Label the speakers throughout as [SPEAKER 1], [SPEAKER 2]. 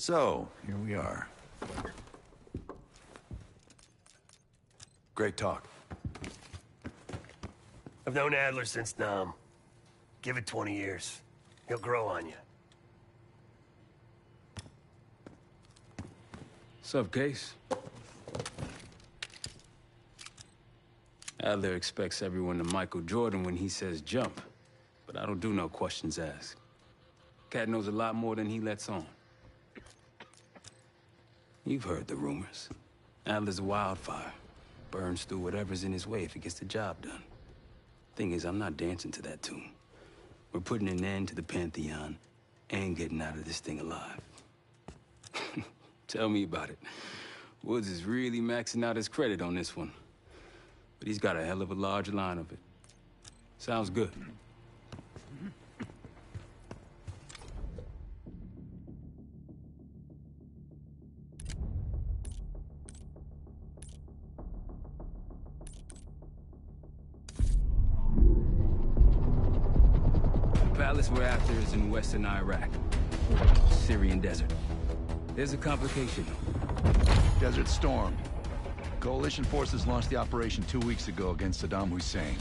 [SPEAKER 1] So, here we are. Great talk.
[SPEAKER 2] I've known Adler since Nam. Give it 20 years. He'll grow on you.
[SPEAKER 3] Sup, Case? Adler expects everyone to Michael Jordan when he says jump, but I don't do no questions asked. Cat knows a lot more than he lets on. You've heard the rumors. Adler's a wildfire. Burns through whatever's in his way if he gets the job done. Thing is, I'm not dancing to that tune. We're putting an end to the Pantheon and getting out of this thing alive. Tell me about it. Woods is really maxing out his credit on this one. But he's got a hell of a large line of it. Sounds good. The palace we're after is in western Iraq. Syrian desert. There's a complication, though.
[SPEAKER 1] Desert Storm. Coalition forces launched the operation 2 weeks ago against Saddam Hussein.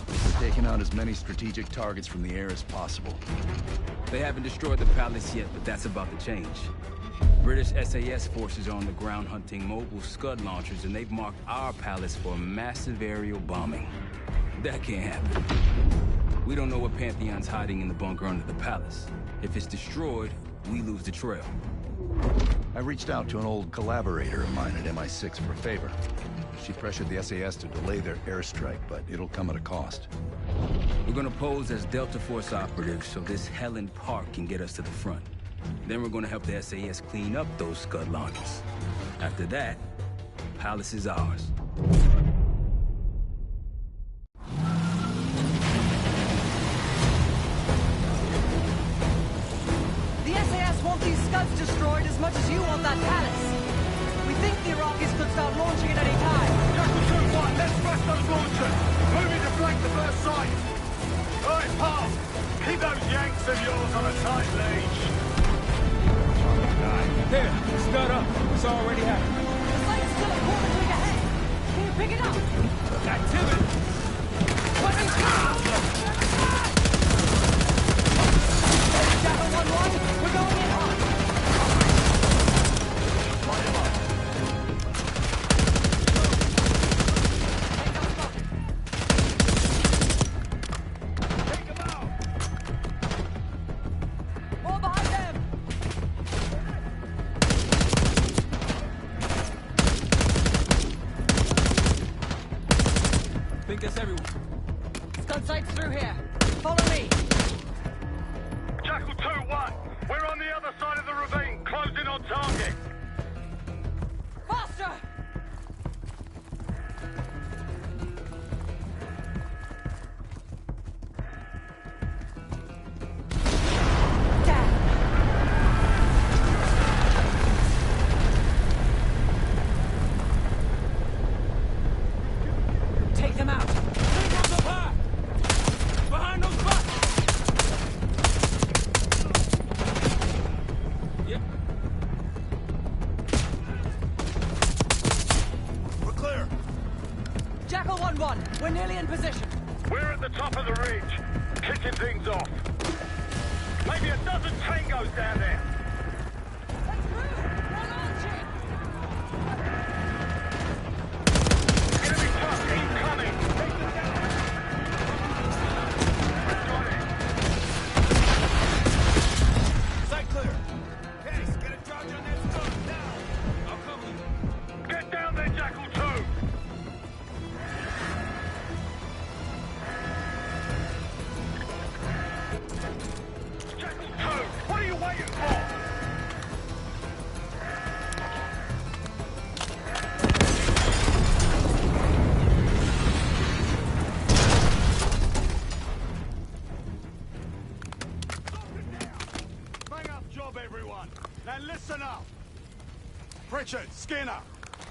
[SPEAKER 1] They're taking out as many strategic targets from the air as possible.
[SPEAKER 3] They haven't destroyed the palace yet, but that's about to change. British SAS forces are on the ground hunting mobile Scud launchers, and they've marked our palace for massive aerial bombing. That can't happen. We don't know what Pantheon's hiding in the bunker under the palace. If it's destroyed, we lose the trail.
[SPEAKER 1] I reached out to an old collaborator of mine at MI6 for a favor. She pressured the SAS to delay their airstrike, but it'll come at a cost.
[SPEAKER 3] We're gonna pose as Delta Force operatives so this Helen Park can get us to the front. Then we're gonna help the SAS clean up those Scud launchers. After that, Palace is ours.
[SPEAKER 4] The SAS want these Scuds destroyed as much as you want that palace. We think the Iraqis could start launching at any time.
[SPEAKER 5] Jackal 2-1, let's smash those launchers! Moving to flank the first site! Alright, pal! Keep those Yanks of yours on a tight leash!
[SPEAKER 3] There, Scud up. It's already happening.
[SPEAKER 4] The site's still a quarter click ahead. Can you pick it up?
[SPEAKER 3] Activity!
[SPEAKER 4] Jackal 1-1, we're going in hot.
[SPEAKER 5] Light him up! Take him out!
[SPEAKER 4] More behind them.
[SPEAKER 3] I think that's everyone.
[SPEAKER 4] Scud site's through here. Follow me.
[SPEAKER 5] Jackal 2-1, we're on the other side of the ravine, closing on target!
[SPEAKER 4] Faster! Take them out.
[SPEAKER 3] Take out the fire! Behind those buses! Yep.
[SPEAKER 5] We're clear!
[SPEAKER 4] Jackal 1-1, we're nearly in position.
[SPEAKER 5] We're at the top of the ridge, kicking things off. Maybe a dozen tangos down there.
[SPEAKER 4] Let's move! We're launching!
[SPEAKER 5] Enemy truck incoming! Got it.
[SPEAKER 3] Site clear. Case, get a charge on that Scud now. I'll cover you.
[SPEAKER 5] Get down there, Jackal 2! Jackal 2, what are you waiting for? Bang up job, everyone. Now listen up. Pritchard, Skinner,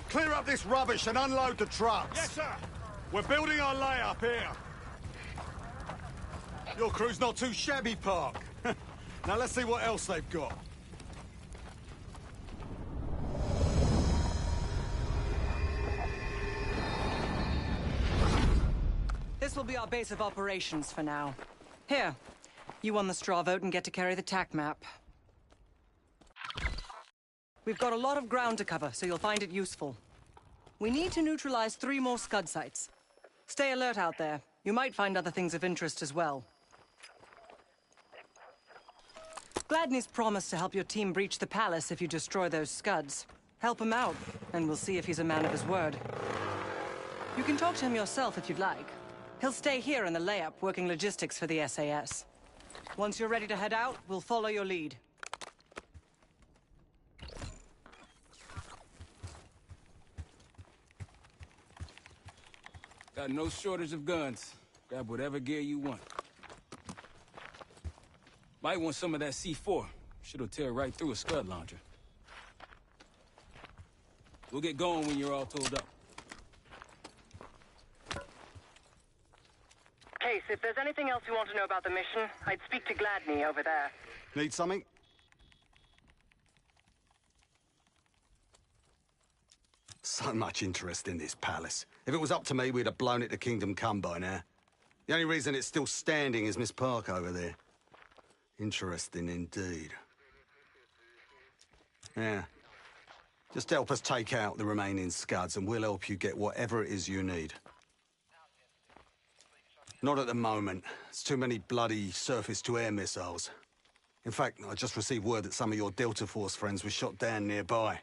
[SPEAKER 5] clear up this rubbish and unload the trucks. Yes, sir. We're building our layup here. Your crew's not too shabby, Park. Now let's see what else they've got.
[SPEAKER 4] This will be our base of operations for now. Here, you won the straw vote and get to carry the TAC map. We've got a lot of ground to cover, so you'll find it useful. We need to neutralize 3 more Scud sites. Stay alert out there. You might find other things of interest as well. Gladney's promised to help your team breach the palace if you destroy those Scuds. Help him out, and we'll see if he's a man of his word. You can talk to him yourself if you'd like. He'll stay here in the layup, working logistics for the SAS. Once you're ready to head out, we'll follow your lead.
[SPEAKER 3] Got no shortage of guns. Grab whatever gear you want. Might want some of that C4. Shit'll tear right through a Scud launcher. We'll get going when you're all tooled up.
[SPEAKER 4] Case, if there's anything else you want to know about the mission, I'd speak to Gladney over there.
[SPEAKER 5] Need something? So much interest in this palace. If it was up to me, we'd have blown it to Kingdom Come by now. The only reason it's still standing is Miss Park over there. Interesting indeed. Yeah. Just help us take out the remaining Scuds and we'll help you get whatever it is you need. Not at the moment. It's too many bloody surface-to-air missiles. In fact, I just received word that some of your Delta Force friends were shot down nearby.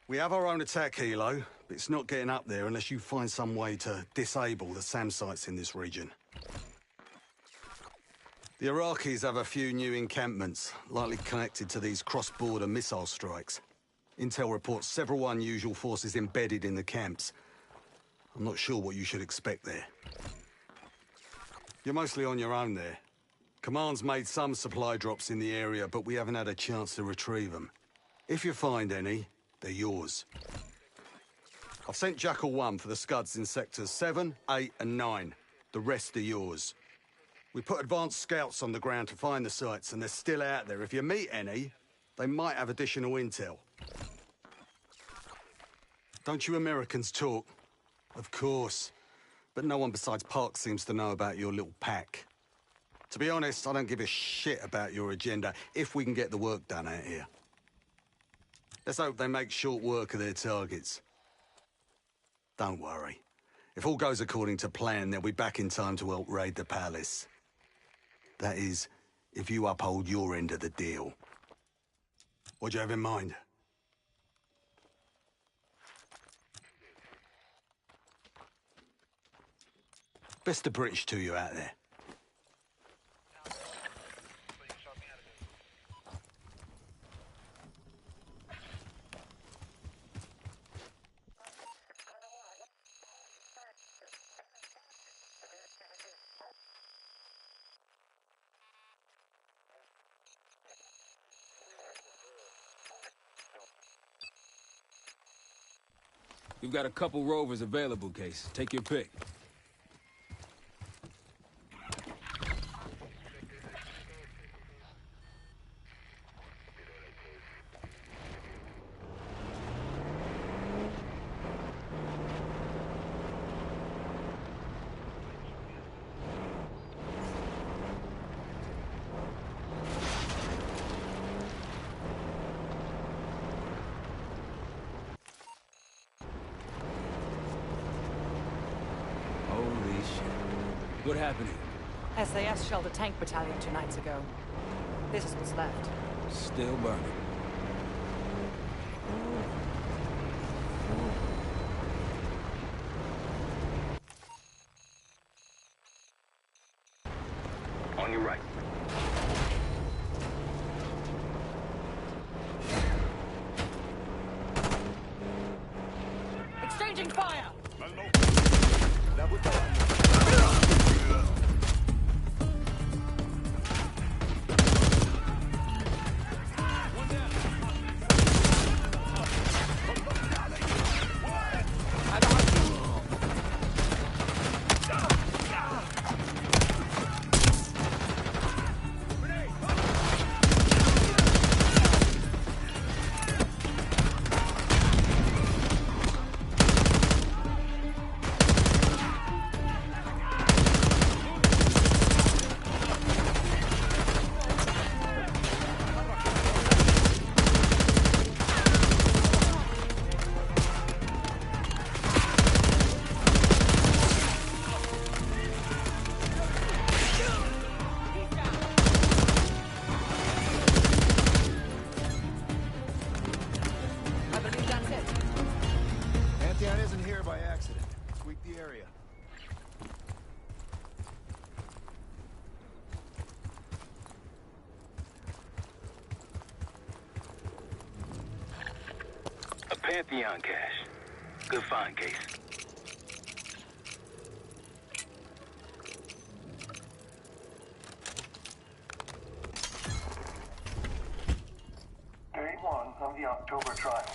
[SPEAKER 5] We have our own attack helo, but it's not getting up there unless you find some way to disable the SAM sites in this region. The Iraqis have a few new encampments, likely connected to these cross-border missile strikes. Intel reports several unusual forces embedded in the camps. I'm not sure what you should expect there. You're mostly on your own there. Command's made some supply drops in the area, but we haven't had a chance to retrieve them. If you find any, they're yours. I've sent Jackal 1 for the Scuds in sectors 7, 8 and 9. The rest are yours. We put advanced scouts on the ground to find the sites, and they're still out there. If you meet any, they might have additional intel. Don't you Americans talk? Of course. But no one besides Park seems to know about your little pack. To be honest, I don't give a shit about your agenda if we can get the work done out here. Let's hope they make short work of their targets. Don't worry. If all goes according to plan, they'll be back in time to help raid the palace. That is, if you uphold your end of the deal. What do you have in mind? Best of British to you out there.
[SPEAKER 3] We've got a couple rovers available, Case. Take your pick. What happened here?
[SPEAKER 4] SAS shelled a tank battalion 2 nights ago. This is what's left.
[SPEAKER 3] Still burning.
[SPEAKER 2] On your right.
[SPEAKER 4] Exchanging fire!
[SPEAKER 3] One down. Pantheon cache. Good find, Case.
[SPEAKER 6] Day 1 of the October trials.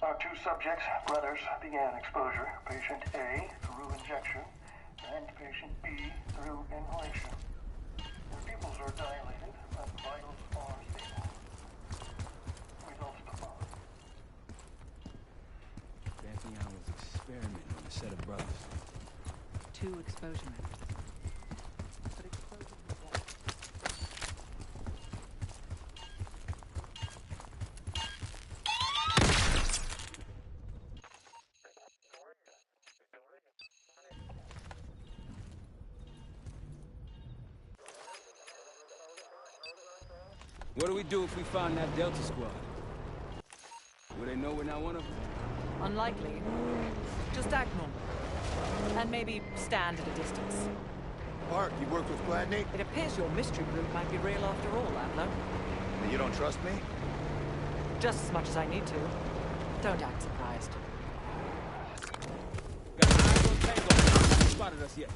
[SPEAKER 6] Our two subjects, brothers, began exposure. Patient A through injection, and patient B through inhalation. Their pupils are dilated, but vitals are stable. Results to follow.
[SPEAKER 3] Pantheon was experimenting on a set of brothers.
[SPEAKER 7] 2 exposure methods. But exposure was one.
[SPEAKER 3] What do we do if we find that Delta squad? Will they know we're not one of them?
[SPEAKER 7] Unlikely. Just act normal. And maybe stand at a distance.
[SPEAKER 1] Park, you worked with Gladney?
[SPEAKER 7] It appears your mystery group might be real after all, Adler.
[SPEAKER 1] You don't trust me?
[SPEAKER 7] Just as much as I need to. Don't act surprised.
[SPEAKER 3] Got eyes on Tango. Haven't spotted us yet.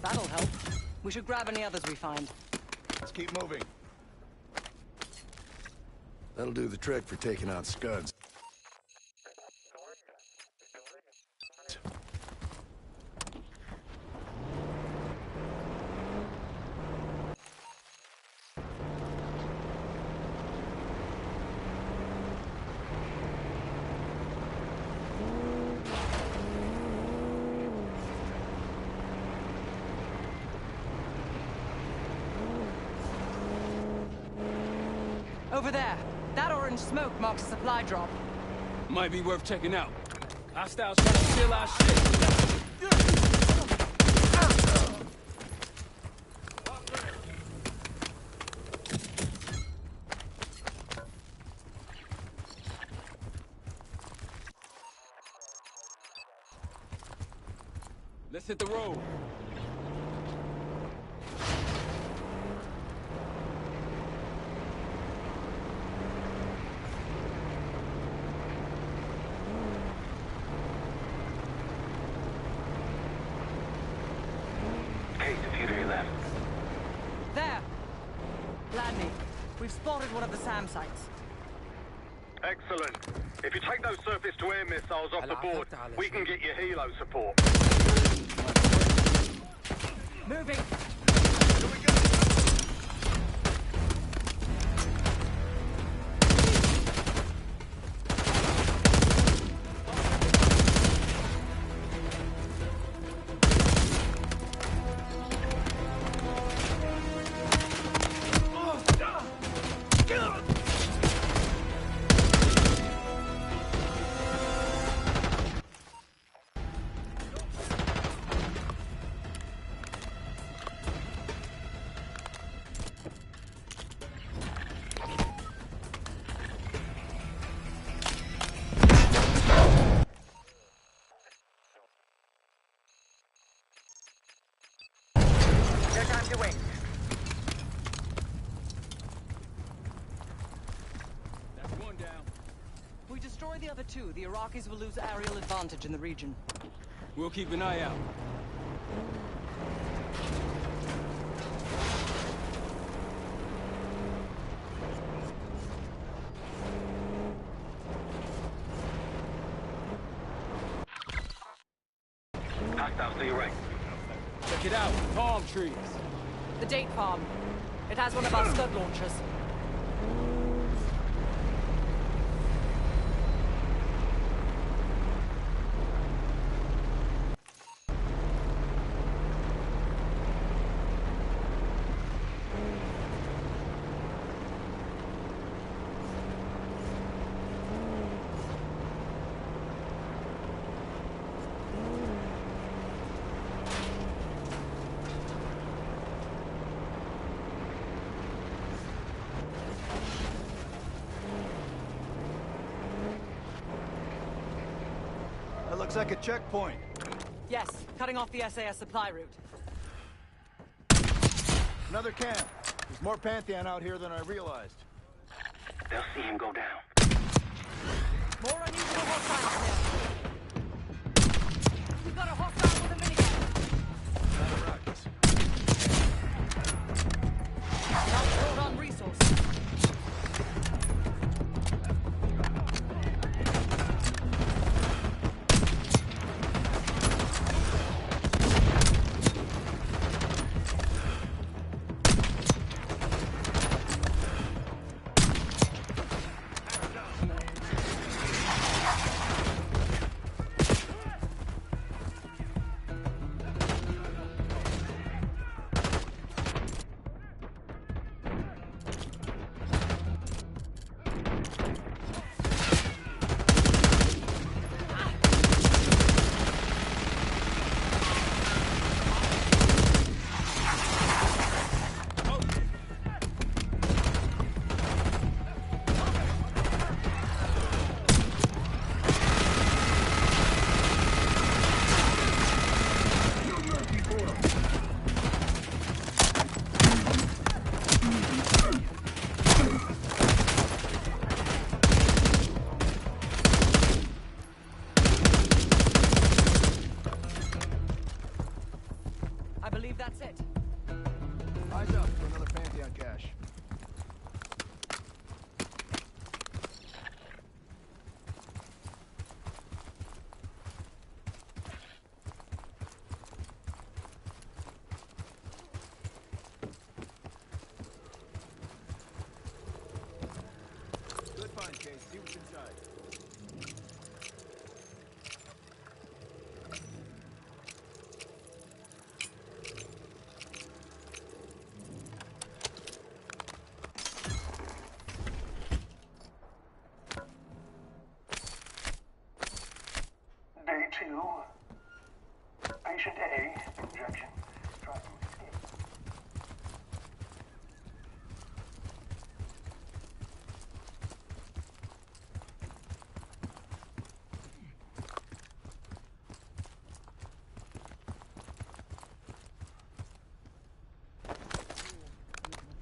[SPEAKER 4] That'll help. We should grab any others we find.
[SPEAKER 1] Let's keep moving. That'll do the trick for taking out Scuds.
[SPEAKER 4] Over there. That orange smoke marks a supply drop.
[SPEAKER 3] Might be worth checking out. Hostiles trying to steal our shit. Let's hit the road.
[SPEAKER 4] There! Gladney, we've spotted one of the SAM sites.
[SPEAKER 8] Excellent. If you take those surface-to-air missiles off the board, we can get you helo support.
[SPEAKER 4] Moving!
[SPEAKER 8] Here we go.
[SPEAKER 3] That's one down.
[SPEAKER 4] If we destroy the other two, the Iraqis will lose aerial advantage in the region.
[SPEAKER 3] We'll keep an eye out.
[SPEAKER 8] Hostiles to your right.
[SPEAKER 3] Check it out. Palm trees.
[SPEAKER 7] The date farm. It has one of our Scud launchers.
[SPEAKER 1] That looks like a checkpoint.
[SPEAKER 4] Yes, cutting off the SAS supply route.
[SPEAKER 1] Another camp. There's more Pantheon out here than I realized.
[SPEAKER 8] They'll see him go down.
[SPEAKER 7] More unusual hostiles here. We've got a hostile with a minigun. Not short on resources. I believe that's it.
[SPEAKER 1] Eyes up for another Pantheon cache. Good find, Case. See what's inside.
[SPEAKER 6] Day 2. Patient A, injection. Try to escape.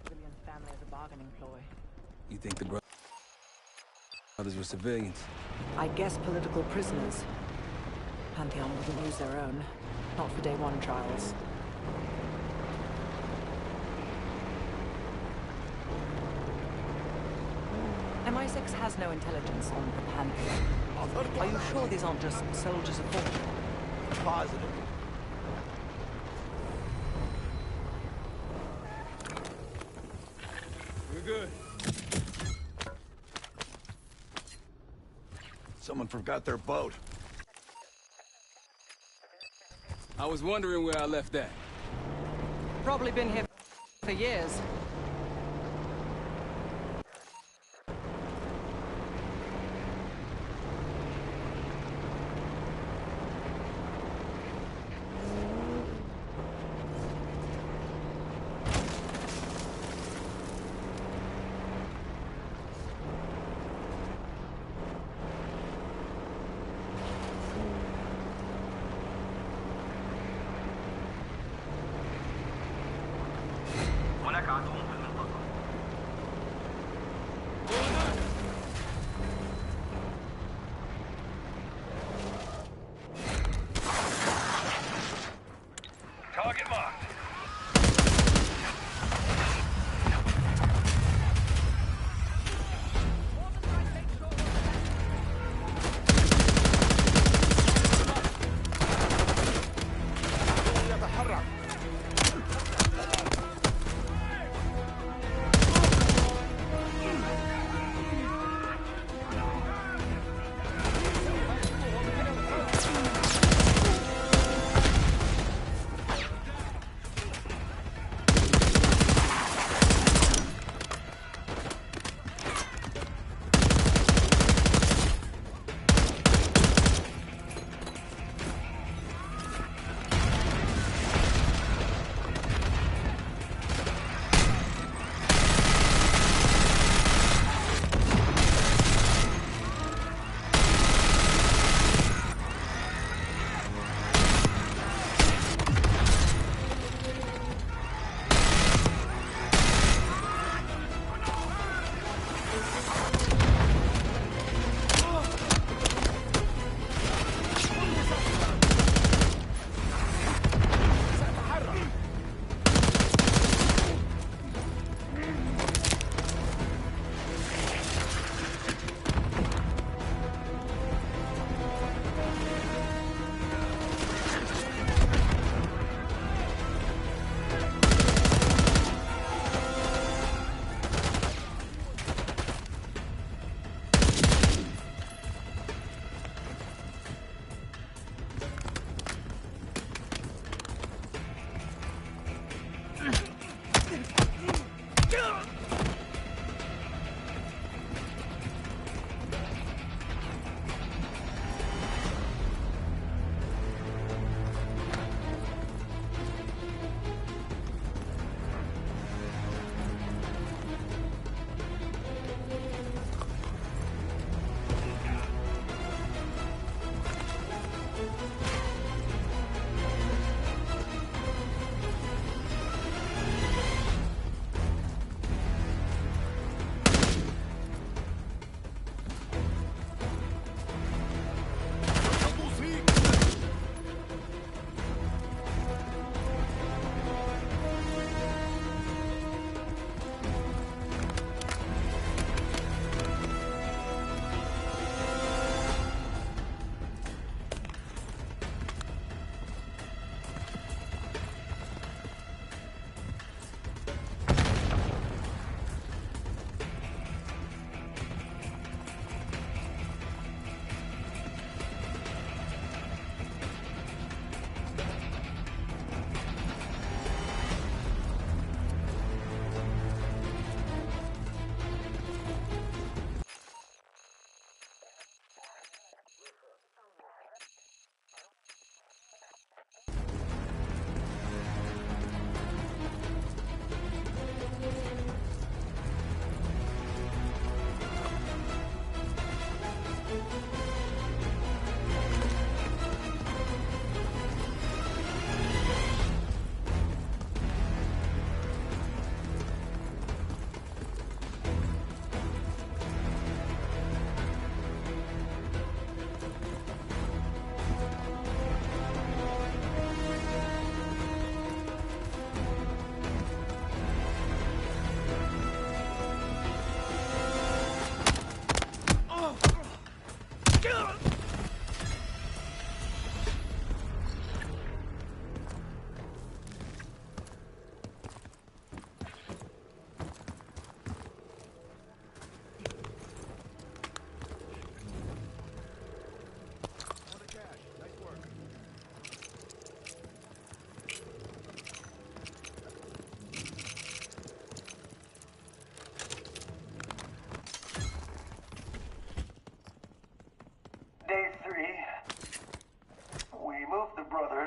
[SPEAKER 7] Civilian family as a bargaining ploy.
[SPEAKER 3] You think the brothers were civilians?
[SPEAKER 7] I guess political prisoners. Pantheon wouldn't use their own. Not for day 1 trials. MI6 has no intelligence on the Pantheon. Are you sure these aren't just soldiers of fortune?
[SPEAKER 1] Positive.
[SPEAKER 3] We're good.
[SPEAKER 1] Someone forgot their boat.
[SPEAKER 3] I was wondering where I left that.
[SPEAKER 4] Probably been here for years.
[SPEAKER 9] هناك عدو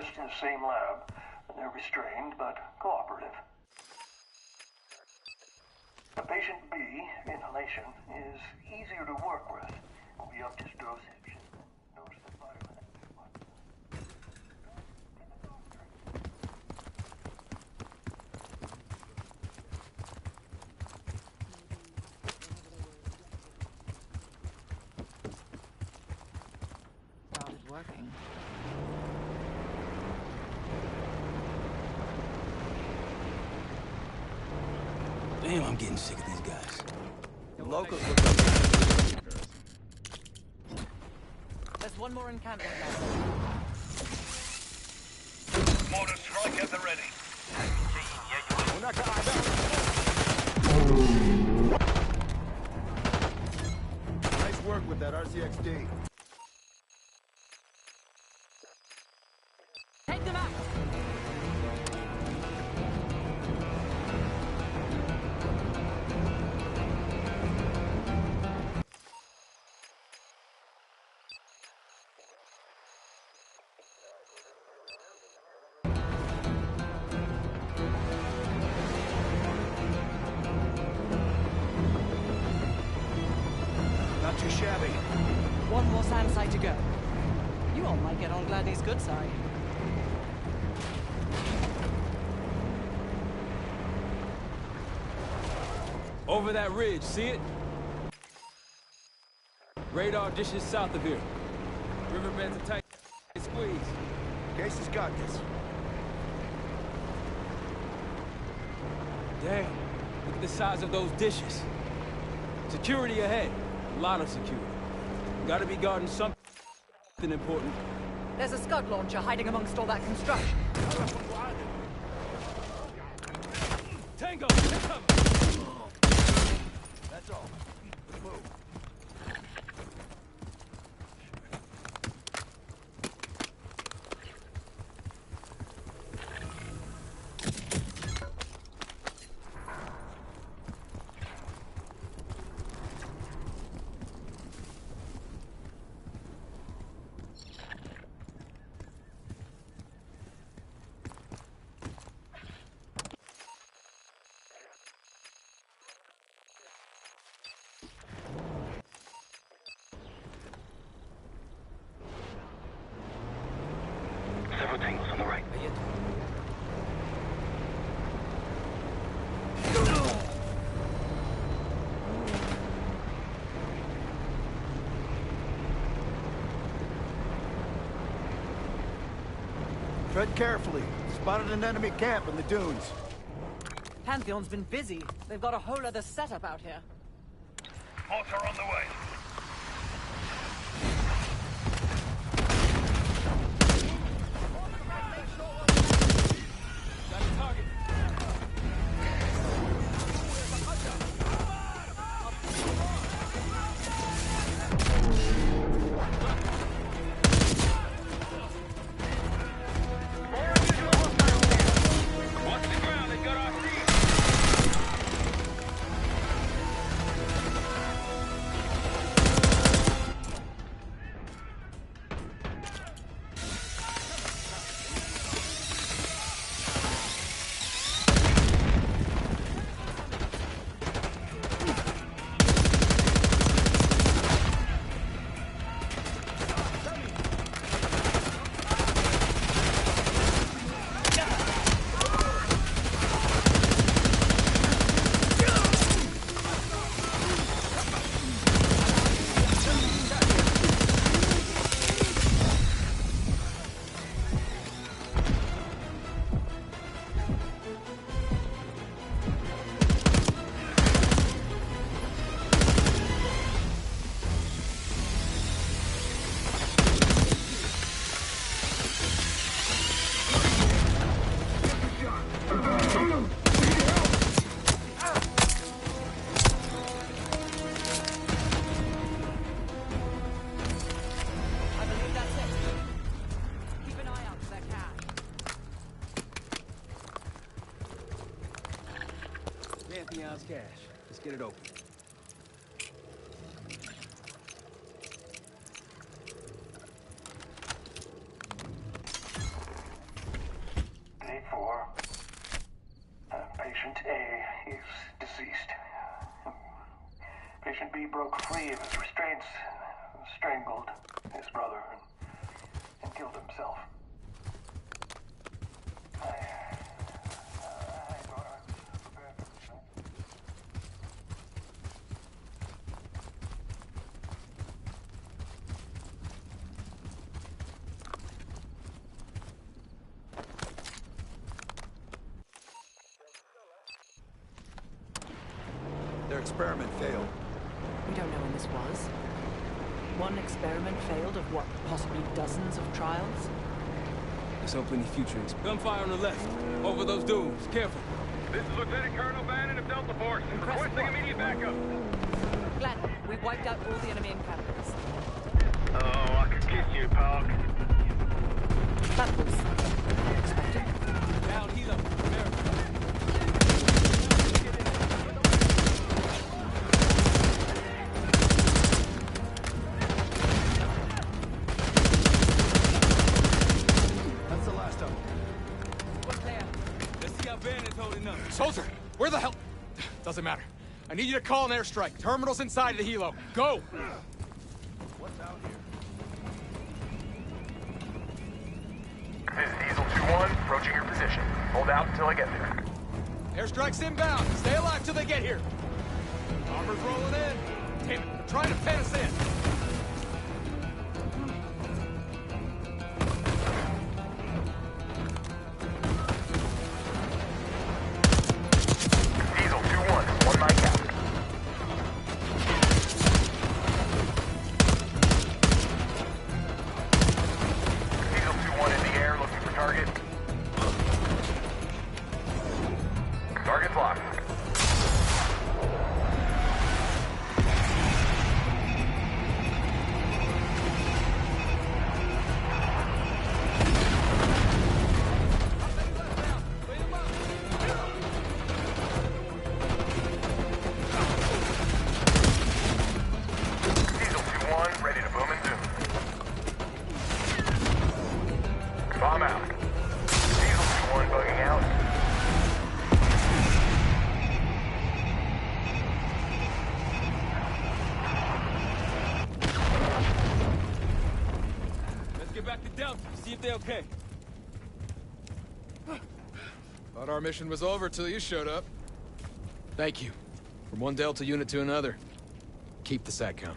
[SPEAKER 6] terrorists in the same lab, and they're restrained but cooperative. The patient B, inhalation, is easier to work with. We upped his dosage and noticed the vitamin.
[SPEAKER 7] Started working.
[SPEAKER 3] Damn, I'm getting sick of these guys.
[SPEAKER 1] The locals look like...
[SPEAKER 7] There's one more encampment left.
[SPEAKER 8] Mortar strike at the ready.
[SPEAKER 1] Nice work with that RCXD.
[SPEAKER 7] Take them out!
[SPEAKER 1] Not too shabby.
[SPEAKER 4] One more SAM site to go. You all might get on Gladney's good side.
[SPEAKER 3] Over that ridge, see it? Radar dishes south of here. Riverbed's a tight squeeze.
[SPEAKER 1] Case has got this.
[SPEAKER 3] Damn, look at the size of those dishes. Security ahead. A lot of security. Gotta be guarding something important.
[SPEAKER 7] There's a Scud launcher hiding amongst all that construction.
[SPEAKER 3] Tango, pick up!
[SPEAKER 1] That's all. Let's move.
[SPEAKER 8] Several tangles on the right.
[SPEAKER 1] Tread carefully. Spotted an enemy camp in the dunes.
[SPEAKER 7] Pantheon's been busy. They've got a whole other setup out here.
[SPEAKER 8] Mortar on the way.
[SPEAKER 3] Got a target.
[SPEAKER 8] Watch the ground, they got our feet.
[SPEAKER 7] I believe that's it. Keep an eye out for that cache.
[SPEAKER 3] Pantheon's cash. Let's get it open.
[SPEAKER 6] Patient B broke free of his restraints, strangled his brother, and killed himself. I thought I was prepared for this.
[SPEAKER 1] Their experiment failed.
[SPEAKER 7] We don't know when this was. One experiment failed of what, possibly dozens of trials?
[SPEAKER 3] Let's hope any future gunfire on the left. Over those dunes. Careful.
[SPEAKER 8] This is Lieutenant Colonel Bannon of Delta Force. Requesting immediate backup.
[SPEAKER 7] Glenn, we wiped out all the enemy encampments.
[SPEAKER 8] Oh, I could kiss you, Park.
[SPEAKER 7] That was expected.
[SPEAKER 3] Down, Hilo. America.
[SPEAKER 1] That's the last of them.
[SPEAKER 3] What's there? Let's see how Bannon's holding up.
[SPEAKER 9] Soldier, where the hell? Doesn't matter. I need you to call an airstrike. Terminal's inside of the helo. Go!
[SPEAKER 1] What's out here?
[SPEAKER 10] This is Diesel 2-1, approaching your position. Hold out until I get there.
[SPEAKER 9] Airstrike's inbound. Stay alive till they get here. Armor's rolling in. Damn it, they're trying to pen us in.
[SPEAKER 10] Diesel 2-1, one mic out. Diesel 2-1 in the air, looking for target. Target's locked. Diesel 2-1, ready to boom and zoom. Bomb out. Diesel 2-1 bugging out.
[SPEAKER 3] Let's get back to Delta. See if they're okay.
[SPEAKER 9] Thought our mission was over till you showed up. Thank you. From one Delta unit to another. Keep the SATCOM.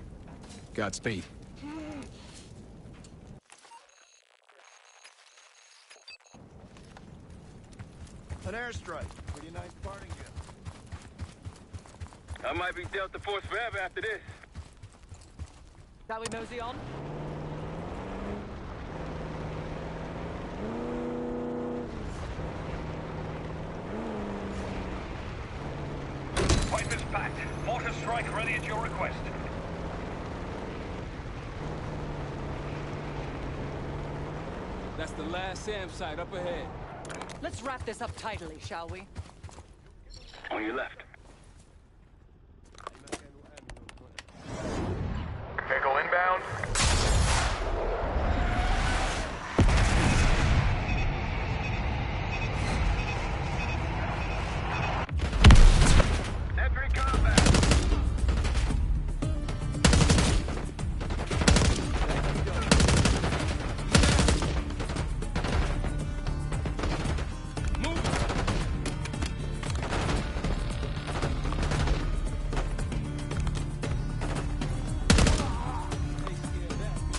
[SPEAKER 9] Godspeed.
[SPEAKER 1] An airstrike. Pretty nice parting gift.
[SPEAKER 8] I might be Delta Force forever after this.
[SPEAKER 7] Shall we mosey on?
[SPEAKER 6] Pipe is packed. Mortar strike ready at your request.
[SPEAKER 3] That's the last SAM site up ahead.
[SPEAKER 4] Let's wrap this up tidily, shall we?
[SPEAKER 8] On your left.
[SPEAKER 10] Vehicle inbound.
[SPEAKER 8] Every combat.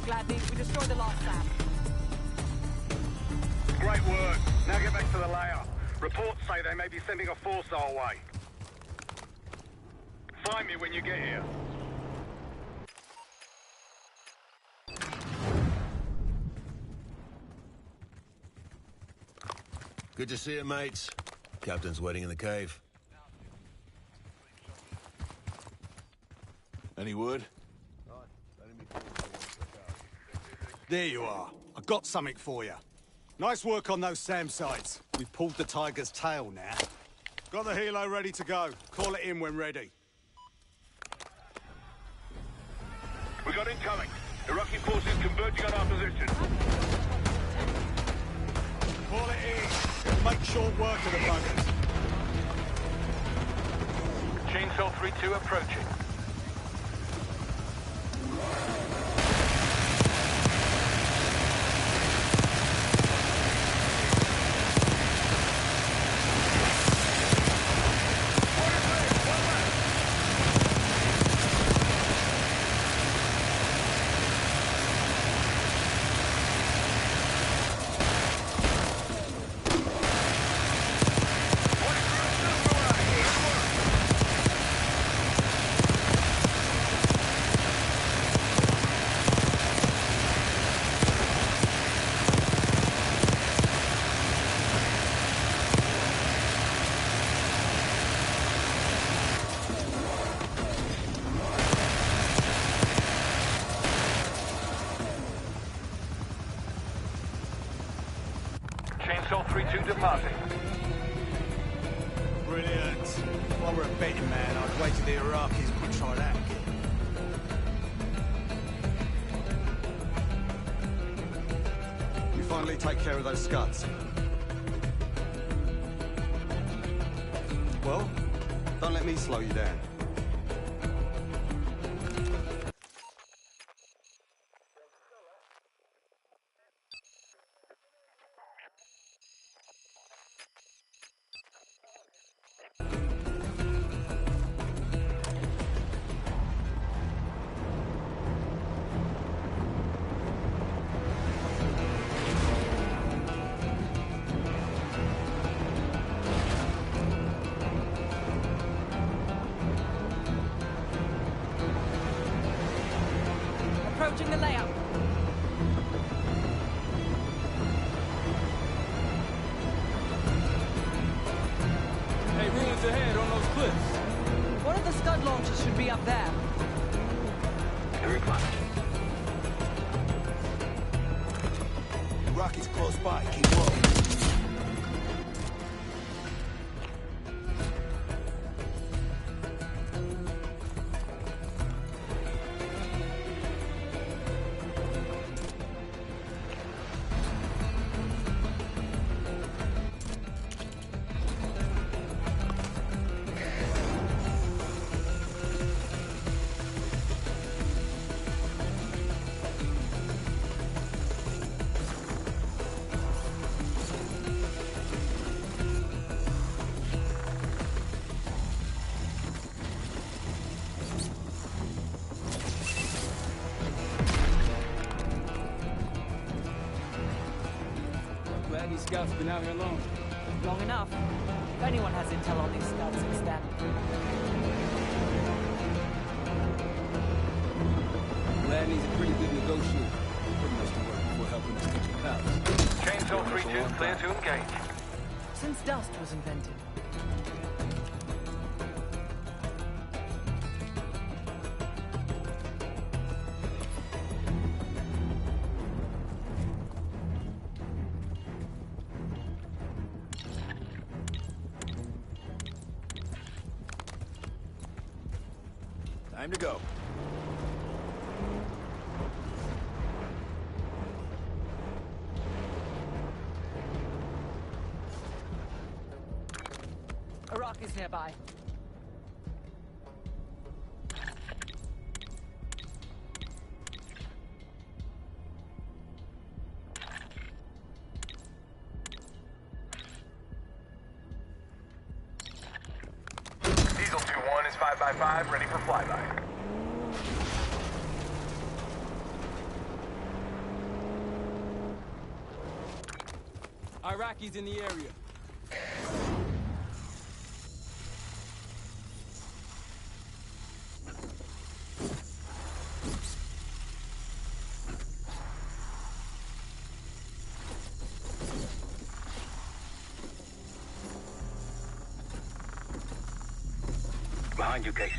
[SPEAKER 7] Glad we destroyed the last lab.
[SPEAKER 8] Great work. Now get back to the layout. Reports say they may be sending a force our way. Find me when you get here.
[SPEAKER 2] Good to see you, mates. Captain's waiting in the cave.
[SPEAKER 1] Any wood?
[SPEAKER 5] There you are. I got something for you. Nice work on those SAM sites. We've pulled the tiger's tail now. Got the helo ready to go. Call it in when ready.
[SPEAKER 8] We got incoming. Iraqi forces converging on our position.
[SPEAKER 5] Call it in. Make short work of the buggers.
[SPEAKER 8] Chainsaw 3-2 approaching.
[SPEAKER 10] Chainsaw 3-2 departing.
[SPEAKER 11] Brilliant. If I were a betting man, I'd wait till the Iraqis would try that again.
[SPEAKER 5] You finally take care of those scuds. Well, don't let me slow you down.
[SPEAKER 4] Approaching the layout.
[SPEAKER 3] Hey, ruins ahead on those cliffs.
[SPEAKER 4] One of the scud launchers should be up there.
[SPEAKER 11] Rocky's close by. Keep rolling.
[SPEAKER 3] Glad these scouts been out here long.
[SPEAKER 4] Long enough. If anyone has intel on these scuds, it's them.
[SPEAKER 3] Gladney's a pretty good negotiator. Putting us to work before helping us get your palace.
[SPEAKER 10] Chainsaw 3-2 clear to engage.
[SPEAKER 4] Since dust was invented.
[SPEAKER 11] Time to go.
[SPEAKER 4] Iraq is nearby.
[SPEAKER 10] Diesel 2-1 is 5x5, ready for flyby.
[SPEAKER 3] Iraqis in the area.
[SPEAKER 10] Behind you, Case.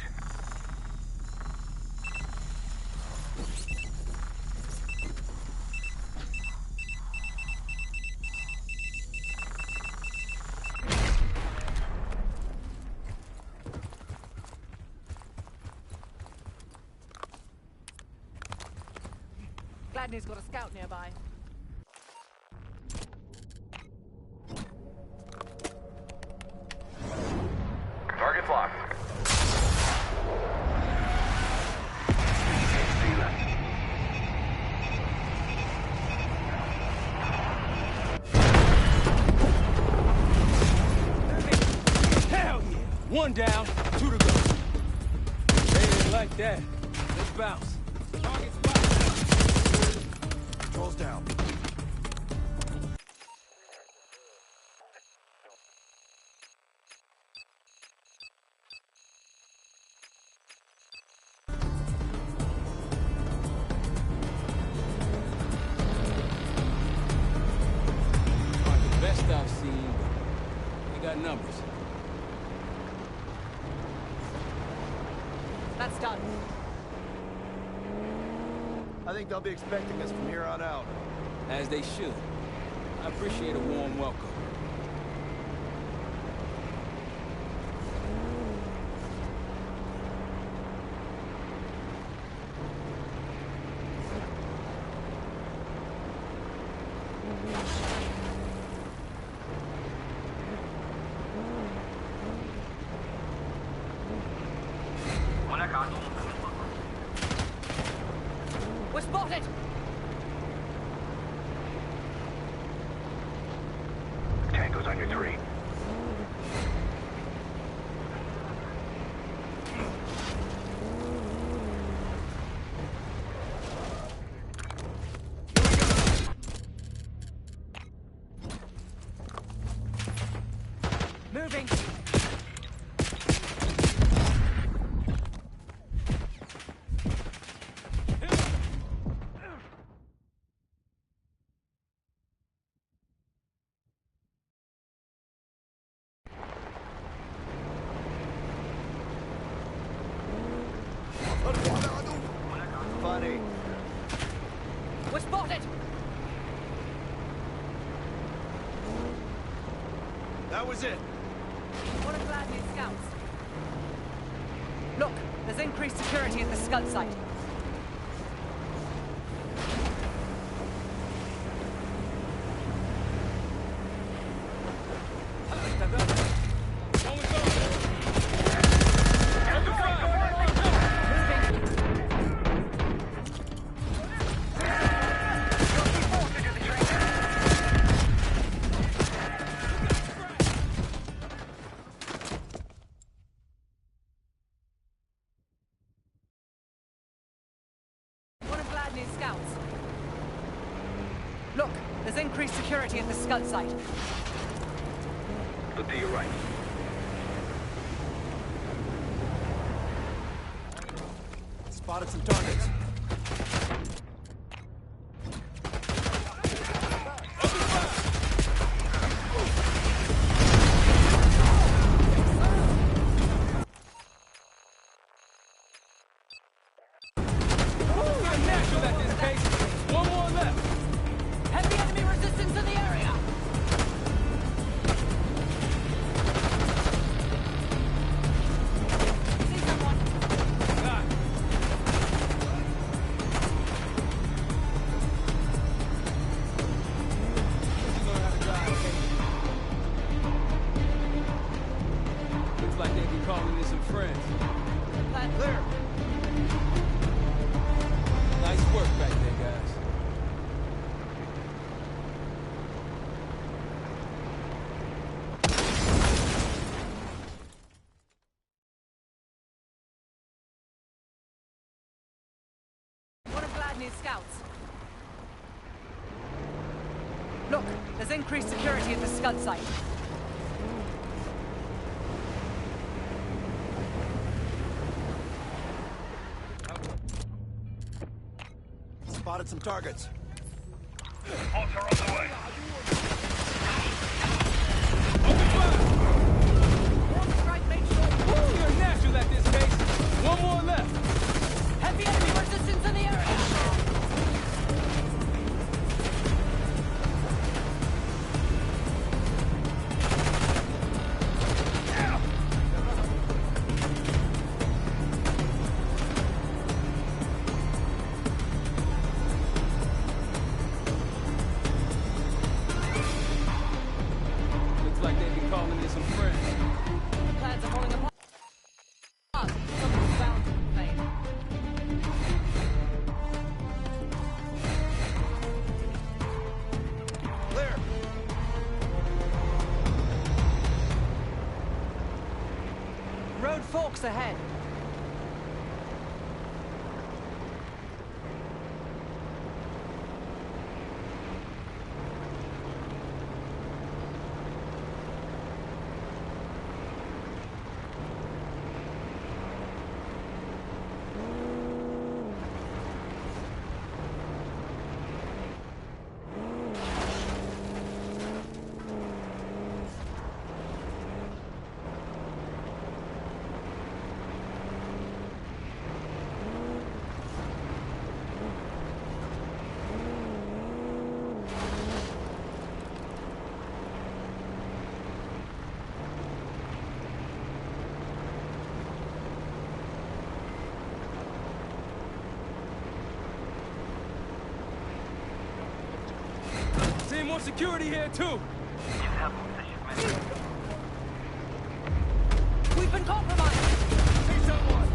[SPEAKER 4] Gladney's got a scout nearby.
[SPEAKER 10] Target's locked.
[SPEAKER 3] Hell yeah! One down, two to go. They didn't like that. Let's bounce. Target spot.
[SPEAKER 11] Controls down.
[SPEAKER 3] The best I've seen, they got numbers.
[SPEAKER 4] That's done.
[SPEAKER 11] I think they'll be expecting us from here on out.
[SPEAKER 3] As they should. I appreciate a warm welcome.
[SPEAKER 7] We're spotted!
[SPEAKER 10] Tango's on your 3.
[SPEAKER 7] Moving!
[SPEAKER 2] Funny.
[SPEAKER 7] We're spotted!
[SPEAKER 11] That was it.
[SPEAKER 7] One of Gladney's scouts. Look, there's increased security at the Scud site. Scouts. Look, there's increased security at the Scud site.
[SPEAKER 10] Look to your right.
[SPEAKER 11] Spotted some targets.
[SPEAKER 7] Scouts. Look, there's increased security at the Scud site.
[SPEAKER 11] Spotted some targets.
[SPEAKER 10] Hots are on the way.
[SPEAKER 3] You're natural at this pace. One more left.
[SPEAKER 7] Heavy enemy resistance in the area.
[SPEAKER 3] Looks like they be calling in some friends.
[SPEAKER 7] Plans are falling apart. Someone's bound to complain.
[SPEAKER 11] Clear.
[SPEAKER 4] Road forks ahead.
[SPEAKER 3] more security here, too!
[SPEAKER 4] We've been compromised!
[SPEAKER 3] See someone!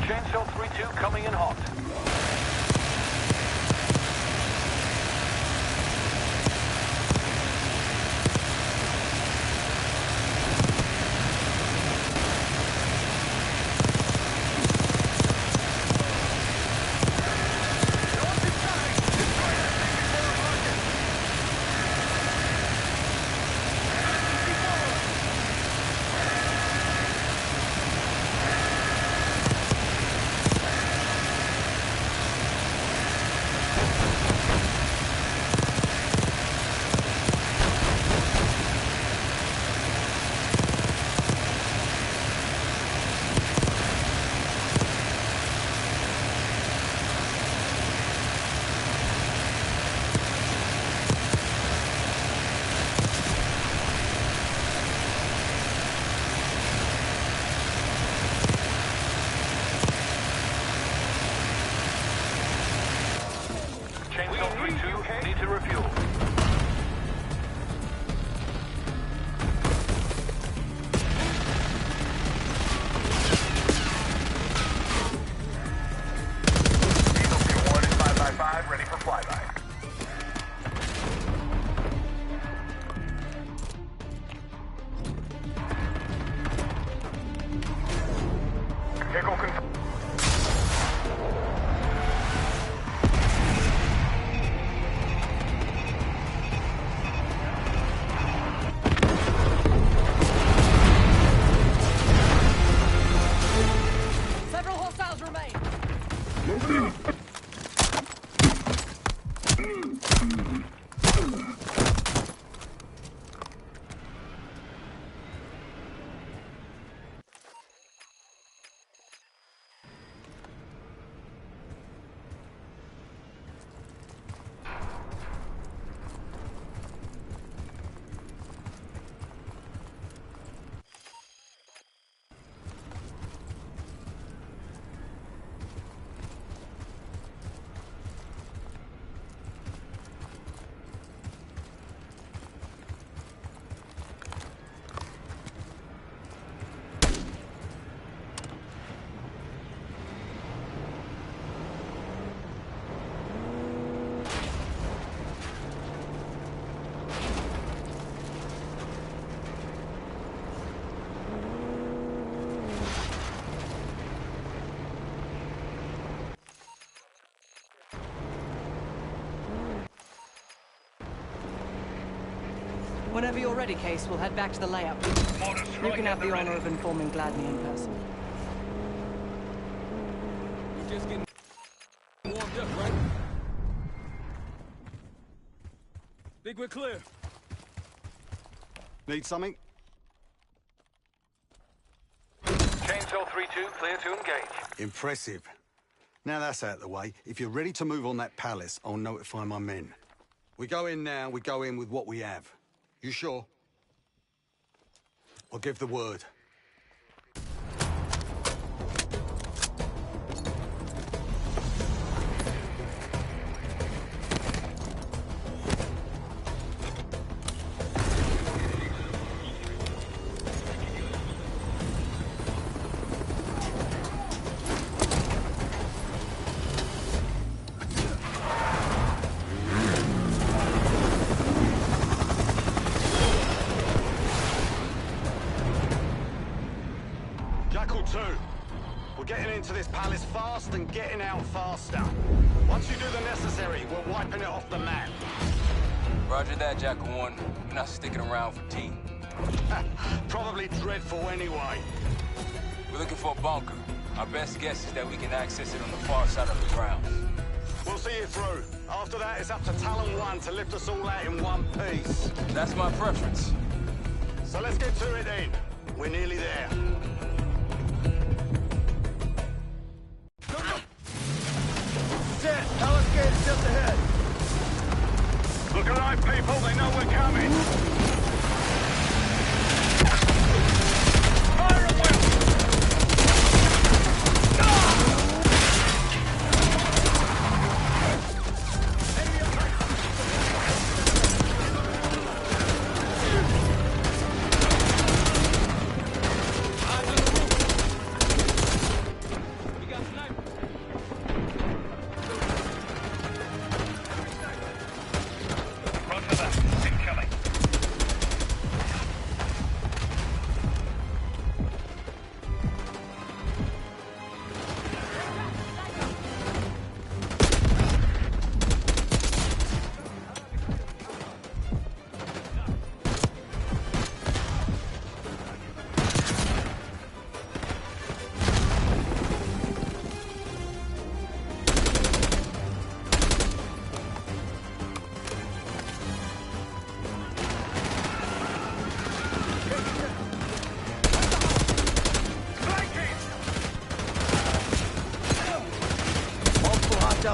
[SPEAKER 10] Chainsaw 3-2 coming in hot. Chainsaw 3-2, need to refuel. Diesel 2-1 is 5x5, ready for flyby. Vehicle control.
[SPEAKER 4] Several hostiles remain! Whenever you're ready, Case, we'll head back to the layout. You can have the honor of informing Gladney in person.
[SPEAKER 3] We're just getting warmed up, right? Think we're clear.
[SPEAKER 5] Need something?
[SPEAKER 10] Chainsaw 3-2, clear to engage.
[SPEAKER 5] Impressive. Now that's out of the way, if you're ready to move on that palace, I'll notify my men. We go in now, we go in with what we have. You sure? I'll give the word. We're getting into this palace fast and getting out faster. Once you do the necessary, we're wiping it off the map.
[SPEAKER 3] Roger that, Jackal 1. We're not sticking around for tea.
[SPEAKER 5] Probably dreadful anyway.
[SPEAKER 3] We're looking for a bunker. Our best guess is that we can access it on the far side of the grounds.
[SPEAKER 5] We'll see you through. After that, it's up to Talon 1 to lift us all out in one piece.
[SPEAKER 3] That's my preference.
[SPEAKER 5] So let's get to it then. We're nearly there.
[SPEAKER 11] Set! Palace gate is just ahead.
[SPEAKER 8] Look alive, people. They know we're coming. Fire at will!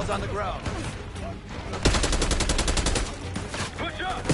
[SPEAKER 11] On the ground.
[SPEAKER 8] Push up!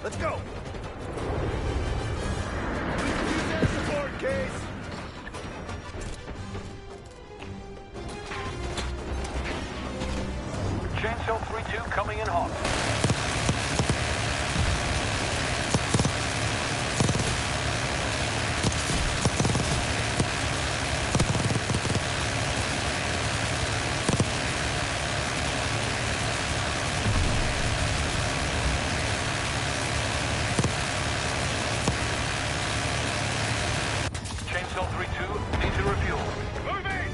[SPEAKER 11] Let's go! Support case!
[SPEAKER 10] Chainsaw 3-2 coming in hot. Chainsaw 3-2, need to refuel.
[SPEAKER 8] Moving!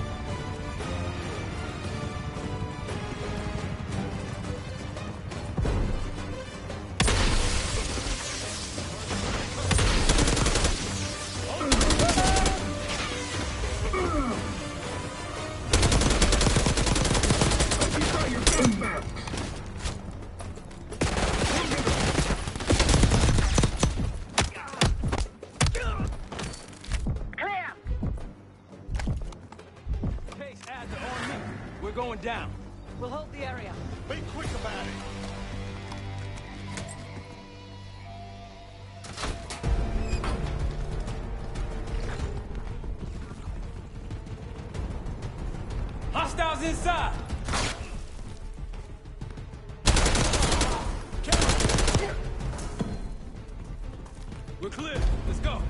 [SPEAKER 3] We're going down.
[SPEAKER 4] We'll hold the area.
[SPEAKER 11] Be quick about it.
[SPEAKER 3] Hostiles inside! We're clear. Let's go.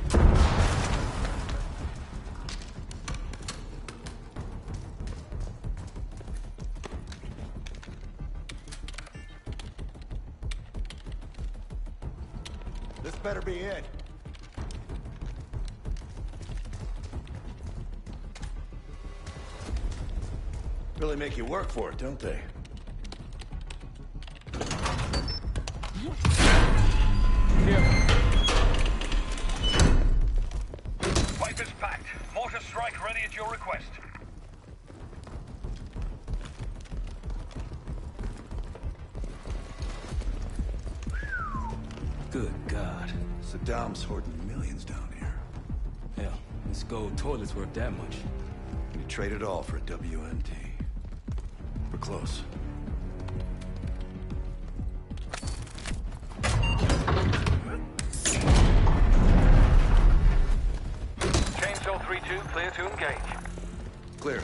[SPEAKER 11] This better be it.
[SPEAKER 2] Really make you work for it, don't they?
[SPEAKER 10] Pipe is packed. Mortar strike ready at your request.
[SPEAKER 3] Good God.
[SPEAKER 1] Saddam's hoarding millions down here.
[SPEAKER 3] Hell, this gold toilet's worth that much.
[SPEAKER 1] We trade it all for a WMT. We're close.
[SPEAKER 10] Chainsaw 3-2, clear to engage.
[SPEAKER 1] Clear.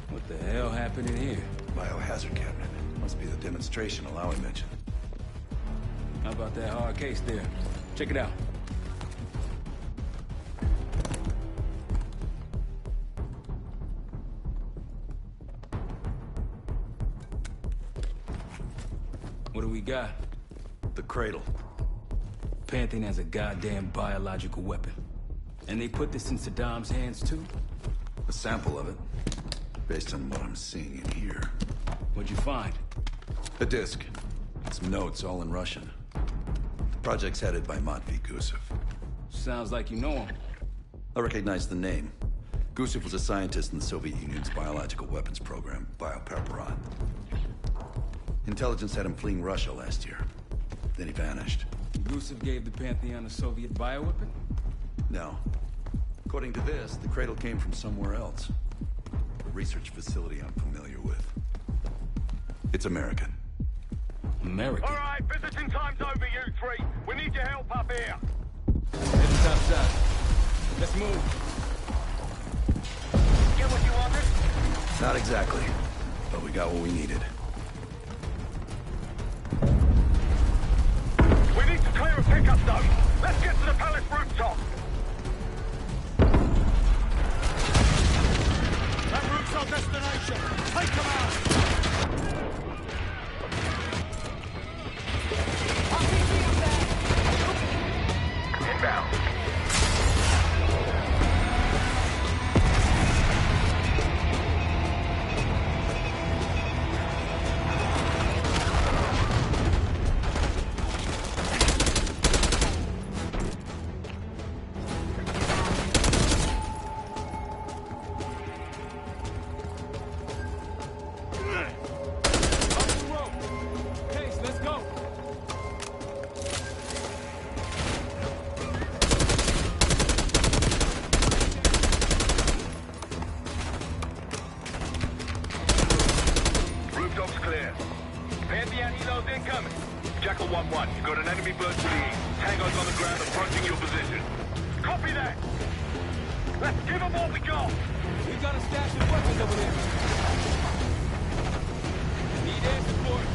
[SPEAKER 3] What the hell happened in here?
[SPEAKER 1] Biohazard cabinet. Must be the demonstration Alawi mentioned.
[SPEAKER 3] How about that hard case there? Check it out. What do we got?
[SPEAKER 1] The cradle.
[SPEAKER 3] Pantheon has a goddamn biological weapon. And they put this in Saddam's hands too?
[SPEAKER 1] A sample of it. Based on what I'm seeing in here.
[SPEAKER 3] What'd you find?
[SPEAKER 1] A disc. Some notes, all in Russian. The project's headed by Matvey Gusev.
[SPEAKER 3] Sounds like you know him.
[SPEAKER 1] I recognize the name. Gusev was a scientist in the Soviet Union's biological weapons program, Biopreparat. Intelligence had him fleeing Russia last year. Then he vanished.
[SPEAKER 3] Gusev gave the Pantheon a Soviet bioweapon?
[SPEAKER 1] No. According to this, the cradle came from somewhere else. A research facility I'm familiar with. It's American.
[SPEAKER 3] American?
[SPEAKER 8] All right, visiting time's over, you three. We need your help up here.
[SPEAKER 3] Heading outside. Let's move.
[SPEAKER 8] Get what you wanted?
[SPEAKER 1] Not exactly, but we got what we needed.
[SPEAKER 8] We need to clear a pickup zone. Let's get to the palace rooftop.
[SPEAKER 11] That route's our destination. Take command.
[SPEAKER 10] Inbound.
[SPEAKER 3] Case, let's go.
[SPEAKER 8] Rooftop's clear. Pantheon helos incoming. Jackal 1-1, you got an enemy bird to the east. Tango's on the ground approaching your position. Copy that. Let's give them what we got.
[SPEAKER 3] We got a stash of weapons over there. Need air support.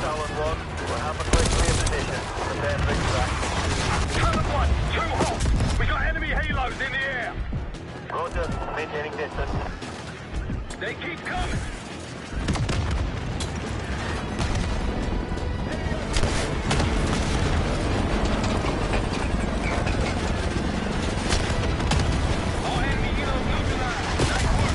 [SPEAKER 10] Talon 1. We'll have a quick clear position. Prepare for extraction.
[SPEAKER 8] Talon 1, too hot! We got enemy halos in the air!
[SPEAKER 10] Roger. Maintaining distance.
[SPEAKER 8] They keep coming! All enemy helos neutralized. Nice work!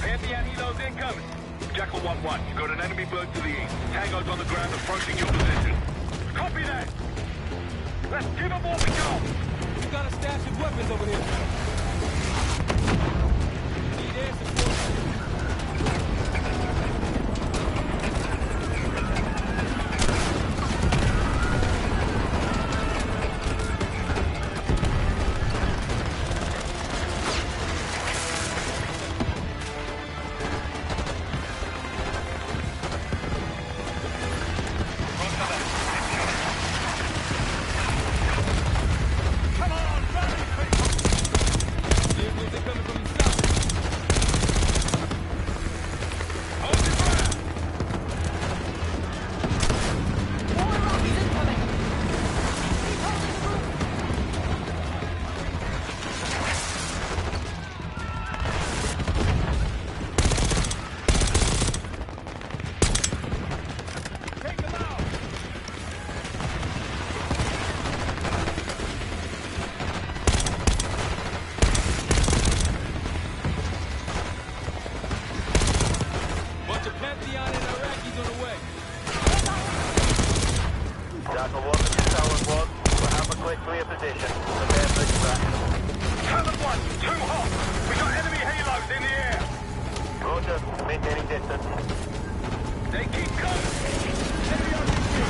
[SPEAKER 8] Pantheon helos incoming. Jackal 1-1, you got an enemy bird to the east. Tango's on the ground approaching your position. Copy that! Let's give them what we got!
[SPEAKER 3] You got a stash of weapons over here. Need air support.
[SPEAKER 10] Jackal 1, this is Talon 1. We'll have a quick clear position. Prepare for extraction.
[SPEAKER 8] Talon 1, too hot! We got enemy halos in the air!
[SPEAKER 10] Roger. Maintaining distance.
[SPEAKER 8] They keep coming! Enemy RPG!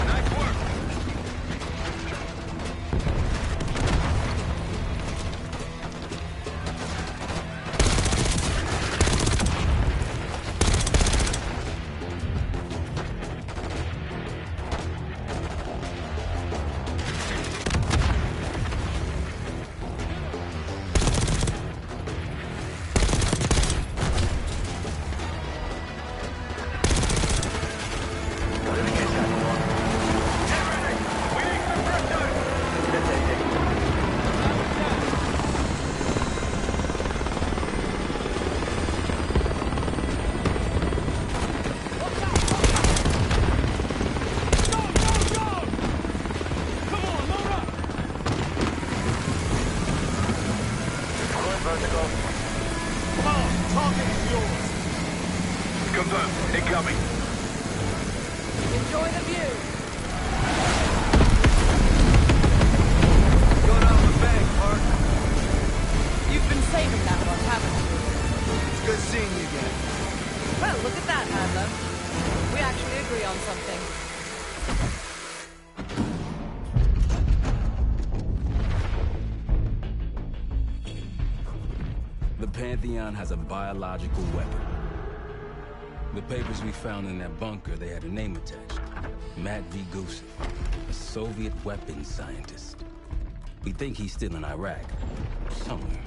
[SPEAKER 8] Nice work! Confirmed. Incoming.
[SPEAKER 7] Enjoy the view.
[SPEAKER 3] Going out of the bag, Mark.
[SPEAKER 7] You've been saving that one, haven't you?
[SPEAKER 3] It's good seeing you again.
[SPEAKER 7] Well, look at that, Handler. We actually agree on something.
[SPEAKER 3] The Pantheon has a biological weapon. The papers we found in that bunker, they had a name attached. Matt V. Gusev, a Soviet weapons scientist. We think he's still in Iraq, somewhere.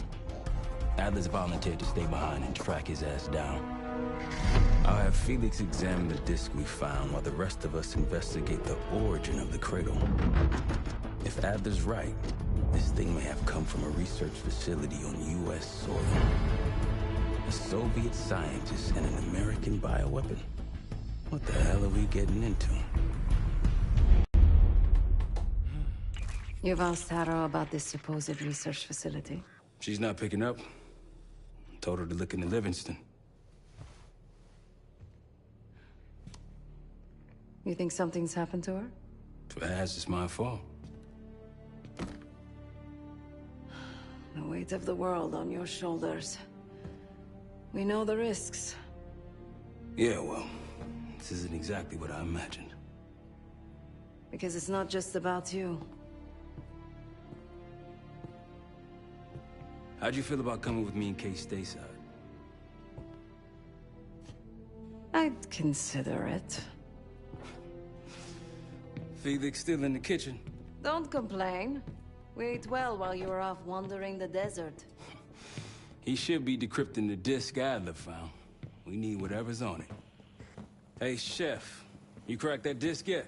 [SPEAKER 3] Adler's volunteered to stay behind and track his ass down. I'll have Felix examine the disc we found while the rest of us investigate the origin of the cradle. If Adler's right, this thing may have come from a research facility on U.S. soil. A Soviet scientist and an American bioweapon. What the hell are we getting into?
[SPEAKER 12] You've asked Harrow about this supposed research facility?
[SPEAKER 3] She's not picking up. Told her to look into Livingston.
[SPEAKER 12] You think something's happened to her?
[SPEAKER 3] If it has, it's my fault.
[SPEAKER 12] The weight of the world on your shoulders. We know the risks.
[SPEAKER 3] Yeah, well, this isn't exactly what I imagined.
[SPEAKER 12] Because it's not just about you.
[SPEAKER 3] How'd you feel about coming with me in case stateside?
[SPEAKER 12] I'd consider it.
[SPEAKER 3] Felix still in the kitchen.
[SPEAKER 12] Don't complain. We ate well while you were off wandering the desert.
[SPEAKER 3] He should be decrypting the disk Adler found. We need whatever's on it. Hey, Chef, you cracked that disk yet?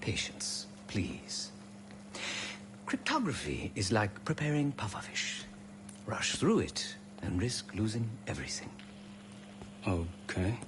[SPEAKER 13] Patience, please. Cryptography is like preparing pufferfish. Rush through it and risk losing everything.
[SPEAKER 3] Okay.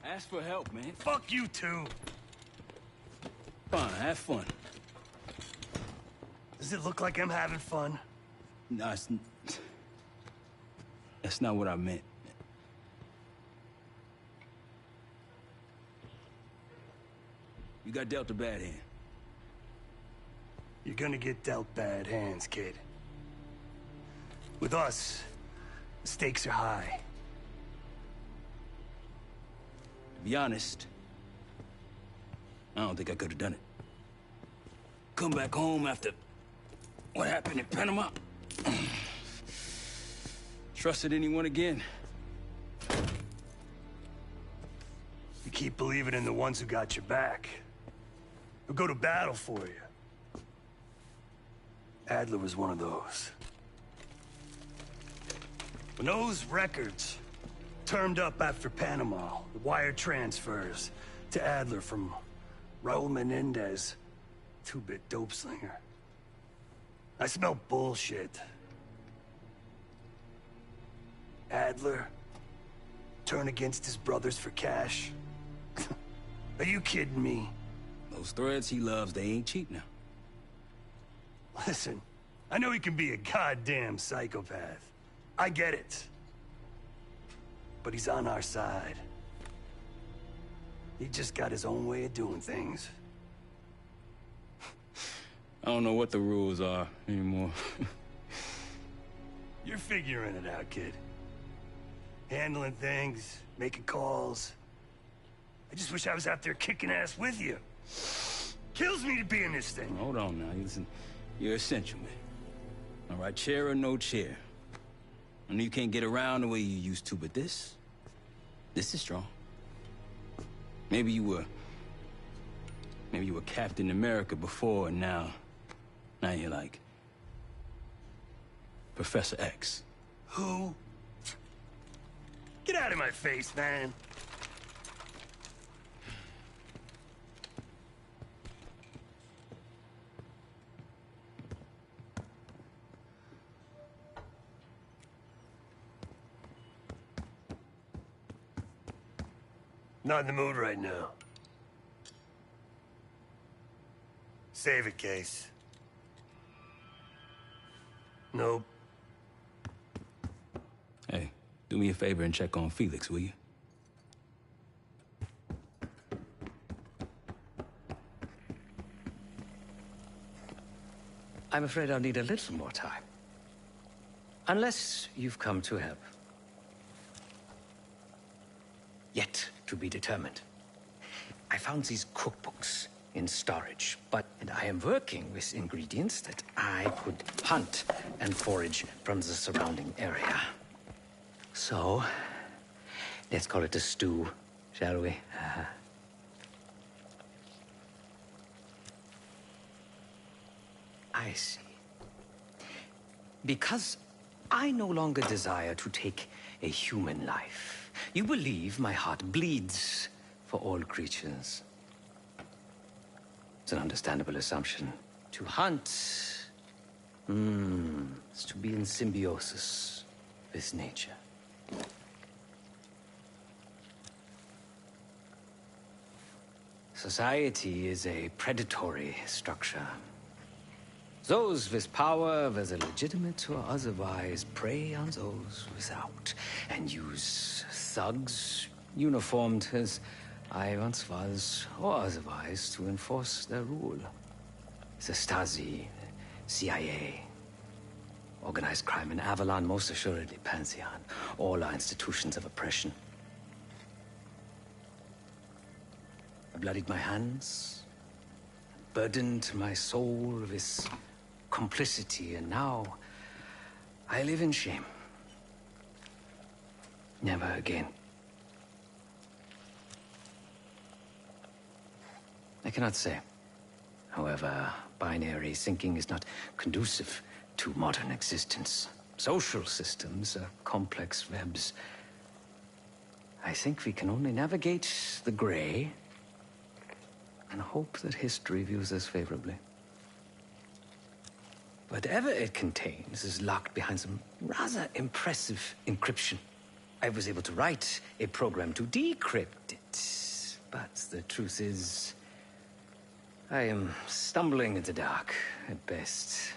[SPEAKER 3] Ask for help, man.
[SPEAKER 2] Fuck you too.
[SPEAKER 3] Fine, have fun.
[SPEAKER 2] Does it look like I'm having fun?
[SPEAKER 3] No, that's not what I meant. You got dealt a bad hand.
[SPEAKER 2] You're gonna get dealt bad hands, kid. With us, the stakes are high.
[SPEAKER 3] To be honest, I don't think I could have done it. Come back home after what happened in Panama. Trusted anyone again?
[SPEAKER 2] You keep believing in the ones who got your back. Who go to battle for you. Adler was one of those. When those records turned up after Panama, the wire transfers to Adler from Raul Menendez, two-bit dope slinger. I smell bullshit. Adler turn against his brothers for cash? Are you kidding me?
[SPEAKER 3] Those threads he loves, they ain't cheap now.
[SPEAKER 2] Listen, I know he can be a goddamn psychopath. I get it. But he's on our side. He just got his own way of doing things.
[SPEAKER 3] I don't know what the rules are anymore.
[SPEAKER 2] You're figuring it out, kid. Handling things, making calls. I just wish I was out there kicking ass with you. Kills me to be in this thing.
[SPEAKER 3] Hold on now, listen. You're essential, man. All right, chair or no chair. I know you can't get around the way you used to, but this is strong. Maybe you were Captain America before, and now you're like Professor X.
[SPEAKER 2] Who? Get out of my face, man. Not in the mood right now. Save it, Case. Nope.
[SPEAKER 3] Hey, do me a favor and check on Felix, will you?
[SPEAKER 13] I'm afraid I'll need a little more time. Unless you've come to help. Yet to be determined. I found these cookbooks in storage, and I am working with ingredients that I could hunt and forage from the surrounding area. So, let's call it a stew, shall we? I see. Because I no longer desire to take a human life. You believe my heart bleeds for all creatures. It's an understandable assumption. To hunt is to be in symbiosis with nature. Society is a predatory structure. Those with power, whether legitimate or otherwise, prey on those without, and use thugs, uniformed as I once was, or otherwise, to enforce their rule. The Stasi, CIA, organized crime in Avalon, most assuredly Pantheon, all are institutions of oppression. I bloodied my hands, burdened my soul with complicity, and now I live in shame. Never again. I cannot say. However, binary thinking is not conducive to modern existence. Social systems are complex webs. I think we can only navigate the gray and hope that history views us favorably. Whatever it contains is locked behind some rather impressive encryption. I was able to write a program to decrypt it, but the truth is, I am stumbling in the dark, at best.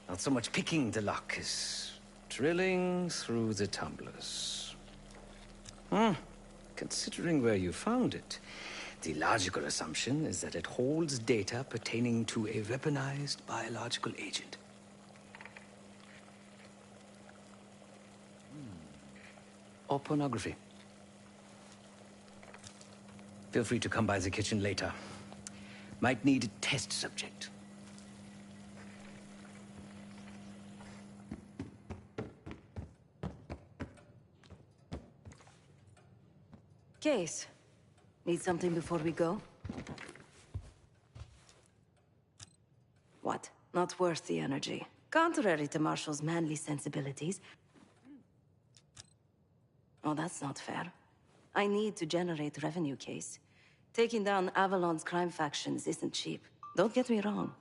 [SPEAKER 13] Not so much picking the lock as drilling through the tumblers. Considering where you found it, the logical assumption is that it holds data pertaining to a weaponized biological agent. Or pornography. Feel free to come by the kitchen later. Might need a test subject.
[SPEAKER 12] Case. Need something before we go? What? Not worth the energy. Contrary to Marshall's manly sensibilities. Oh, that's not fair. I need to generate revenue, Case. Taking down Avalon's crime factions isn't cheap. Don't get me wrong.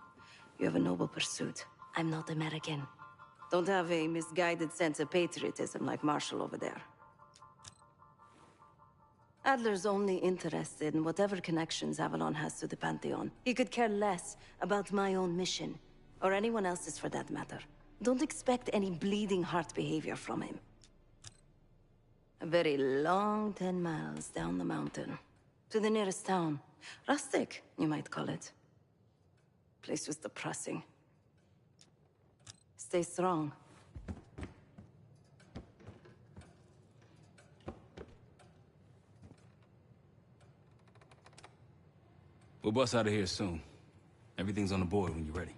[SPEAKER 12] You have a noble pursuit. I'm not American. Don't have a misguided sense of patriotism like Marshall over there. Adler's only interested in whatever connections Avalon has to the Pantheon. He could care less about my own mission, or anyone else's for that matter. Don't expect any bleeding heart behavior from him. A very long 10 miles down the mountain. To the nearest town. Rustic, you might call it. Place was depressing. Stay strong.
[SPEAKER 3] We'll bust out of here soon. Everything's on the board when you're ready.